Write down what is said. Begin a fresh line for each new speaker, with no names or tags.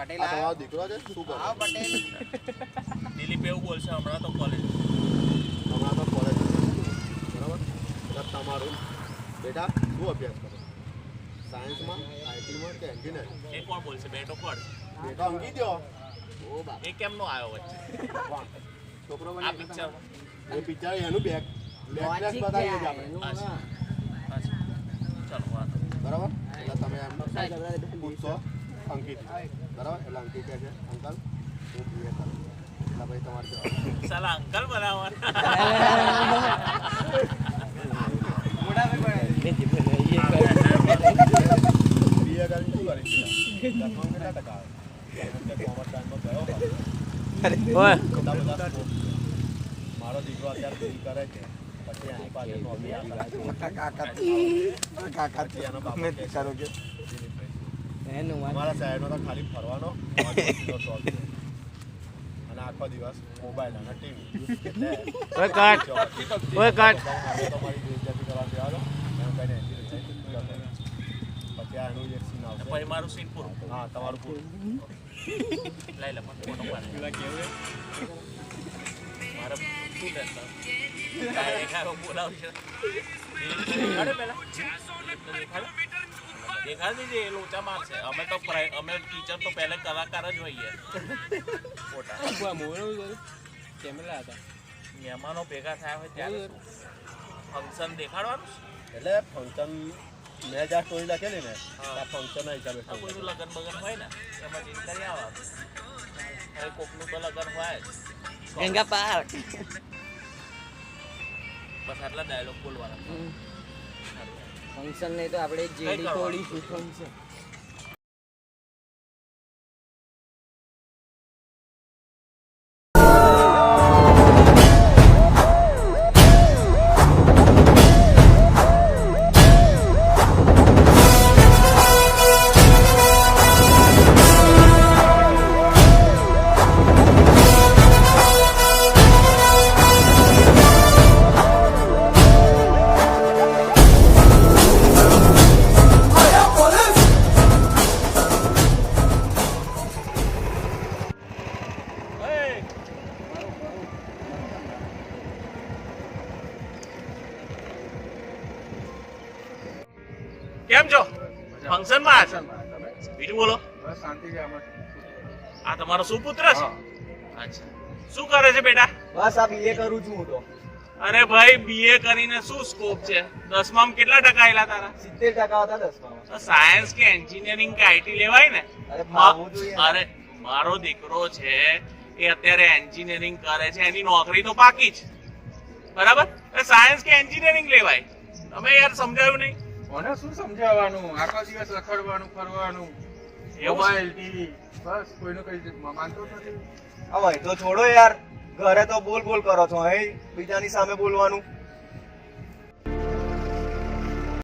પાટીલ
આ તમારો દીકરો છે શું કરે?
હા પટેલ
દિલીપ એવું બોલશે હમણાં તો કોલેજ
બરાબર એટલે તમારું બેટા શું અભ્યાસ કરો? સાયન્સમાં, આઈટીમાં કે એન્જિનિયરિંગ?
એ કોણ બોલશે બેટો કોણ
બેટો અંગી દો. ઓ બાપ,
એ કેમનો આવ્યો વચ્ચે
કોણ છોકરો
આ પિક્ચર
એ પિક્ચર એનું બેક બેકલેસ બતાવીએ છીએ આપણે.
અચ્છા ચાલો વાત
બરાબર એટલે તમે એમને પૂછશો અંકિત બરાબર એટલે અંકિત કહે છે અંકલ હું બીએ કરું એટલે ભાઈ તમારે જવાબ
સાલા અંકલ બનાવવાના
બીએ કરીને શું કરી દસમાં કેટલા ટકા આવે કોમર્સ સાયન્સમાં ગયો હોય મારો દીકરો અત્યારે બીએ કરે છે પછી એની પાસે નોકરી અમારા શહેરનો તો ખાલી ફરવાનો અને આખો દિવસ મોબાઈલ અને ટીવી પછી આનું એક સીન આવશે
પછી મારું સીન પૂરું
હા તમારું પૂરું
લઈ લે મને ફોટો પાડ મારે શું ટેન્શન દેખાડો બોલાવશે દેખાડે પેલા દેખાડી દીધી એ લોચા મારશે અમે ટીચર તો પહેલે કલાકાર જ હોઈએ ફોટા મહેમાનો ભેગા થયા હોય ત્યારે ફંક્શન દેખાડવાનું
એટલે ફંક્શન મેં જ્યાં સ્ટોરી લખેલી ને આ ફંક્શનના હિસાબે
કોઈનું લગ્ન બગન હોય ને એમાં જઈને કરી આવવાનું હવે કોકનું તો લગ્ન હોય
ગંગા પાર
બસ આટલા ડાયલોગ બોલવાના
ફંક્શન નહીં તો આપણે જેડી તોડી ફંક્શન
કેમ છો ફંક્શન માં બીજું બોલો આ તમારો સુપુત્ર છે અચ્છા શું કરે છે બેટા
બસ આ બીએ કરું છું હું તો
અરે ભાઈ બીએ કરીને શું સ્કોપ છે 10માં કેટલા ટકા આયેલા તારા
70% હતા 10માં
સાયન્સ કે એન્જિનિયરિંગ કે આઈટી લેવાય ને
અરે ભાવવું જોઈએ
અરે મારો દીકરો છે એ અત્યારે એન્જિનિયરિંગ કરે છે એની નોકરી તો બાકી છે બરાબર સાયન્સ કે એન્જિનિયરિંગ લેવાય તમે યાર સમજાયું નહીં
મને શું સમજાવવાનું આખો દિવસ રખડવાનું ફરવાનું મોબાઈલ ટીવી બસ કોઈનું કઈ માનતો નથી
હવે તો છોડો યાર ઘરે તો બોલ બોલ કરો છો અહીં બીજાની સામે બોલવાનું